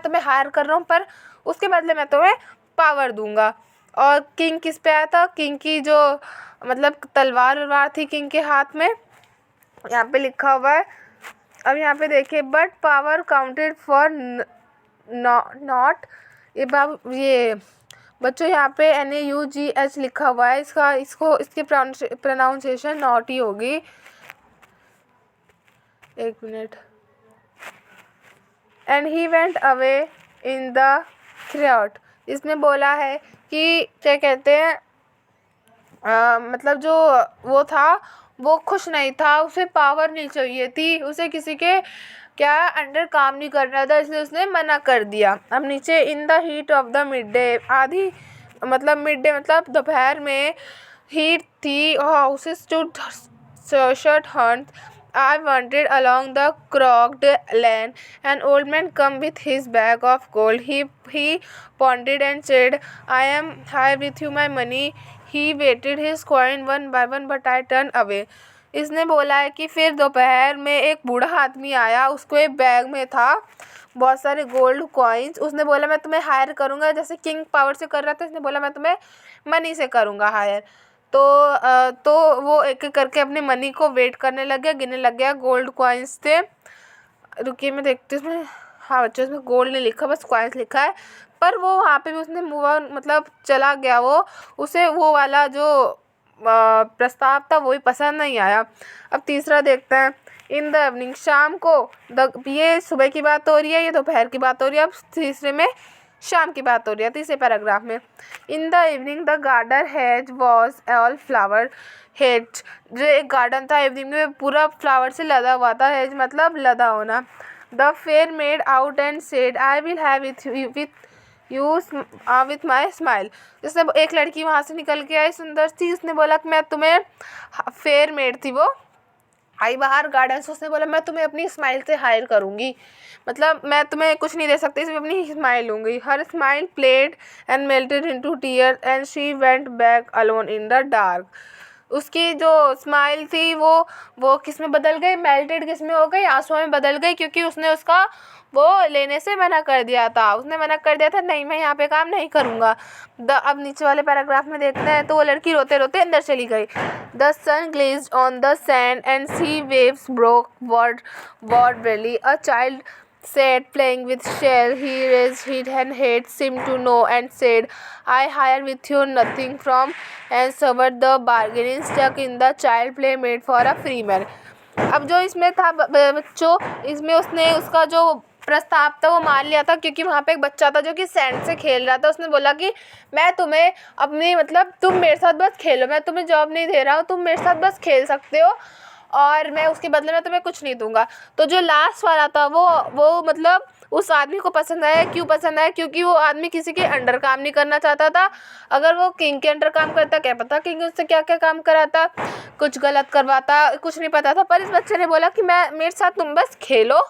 तुम्हें हायर कर रहा हूँ पर उसके बदले मैं तुम्हें पावर दूंगा। और किंग किस पे आया था, किंग की जो मतलब तलवार थी किंग के हाथ में, यहाँ पे लिखा हुआ है। अब यहाँ पे देखिए, but power counted for not, ये बच्चों यहाँ पे NAUGH लिखा हुआ है, इसकी प्रोनाउंसिएशन नॉट ही होगी। एक minute. And he went away in the crowd, इसने बोला है कि क्या कहते हैं, मतलब जो वो था वो खुश नहीं था, उसे पावर नहीं चाहिए थी, उसे किसी के क्या अंडर काम नहीं करना था, इसलिए उसने मना कर दिया। अब नीचे, in the heat of the mid day, आधी मतलब मिड डे मतलब दोपहर में हीट थी, उसे stood shirt Hunt I wandered along the crooked lane. An old man come with his bag of gold. He pointed and said, I am here with you my money. He weighted his coin one by one, but I turned away. इसने बोला है कि फिर दोपहर में एक बूढ़ा आदमी आया, उसको एक बैग में था बहुत सारे गोल्ड कॉइन्स। उसने बोला मैं तुम्हें हायर करूँगा, जैसे किंग पावर से कर रहा था, इसने बोला मैं तुम्हें मनी से करूँगा हायर। तो वो एक एक करके अपने मनी को वेट करने लग गया, गिनने लग गया। गोल्ड कॉइन्स थे, रुकिए मैं देखती हूँ इसमें, हाँ बच्चों इसमें गोल्ड नहीं लिखा, बस कॉइन्स लिखा है। पर वो वहाँ पे भी उसने मूव ऑन मतलब चला गया, उसे वो वाला जो प्रस्ताव था वही पसंद नहीं आया। अब तीसरा देखते हैं। इन द इवनिंग, शाम को, ये सुबह की बात हो रही है, ये दोपहर की बात हो रही है, अब तीसरे में शाम की बात हो रही है तीसरे पैराग्राफ में। In the evening the garden hedge was all flower hedge, जो एक गार्डन था इवनिंग में पूरा फ्लावर से लदा हुआ था, हेज मतलब लदा होना। The fair made out and said I will have with my smile, जिसने एक लड़की वहाँ से निकल के आई सुंदर सी, उसने बोला कि मैं तुम्हें, फेयर मेड थी वो, आई बाहर गार्डन से, उसने बोला मैं तुम्हें अपनी स्माइल से हायर करूँगी, मतलब मैं तुम्हें कुछ नहीं दे सकती, इसमें अपनी स्माइल लूँगी। हर smile played and melted into tear and she went back alone in the dark. उसकी जो स्माइल थी वो किस में बदल गई, मेल्टेड किस में हो गई, आंसुओं में बदल गई, क्योंकि उसने उसका वो लेने से मना कर दिया था। उसने मना कर दिया था, नहीं मैं यहाँ पे काम नहीं करूँगा। अब नीचे वाले पैराग्राफ में देखते हैं, तो वो लड़की रोते रोते अंदर चली गई। The sun glazed on the sand and sea waves broke wildly. A child sat playing with shell. He raised his head, seemed to know, and said, I hire with you nothing from, and severed the bargain stuck in the child play made for a free man. अब जो इसमें था बच्चों, इसमें उसने उसका जो प्रस्ताव था वो मान लिया था, क्योंकि वहाँ पे एक बच्चा था जो कि सैंड से खेल रहा था। उसने बोला कि मैं तुम्हें अपनी मतलब तुम मेरे साथ बस खेलो, मैं तुम्हें जॉब नहीं दे रहा हूँ, तुम मेरे साथ बस खेल सकते हो और मैं उसके बदले में तुम्हें कुछ नहीं दूंगा। तो जो लास्ट वाला था वो मतलब उस आदमी को पसंद आया। क्यों पसंद आया? क्योंकि वो आदमी किसी के अंडर काम नहीं करना चाहता था। अगर वो किंग के अंडर काम करता, क्या पता किंग उससे क्या क्या काम कराता, कुछ गलत करवाता, कुछ नहीं पता था। पर इस बच्चे ने बोला कि मैं मेरे साथ तुम बस खेलो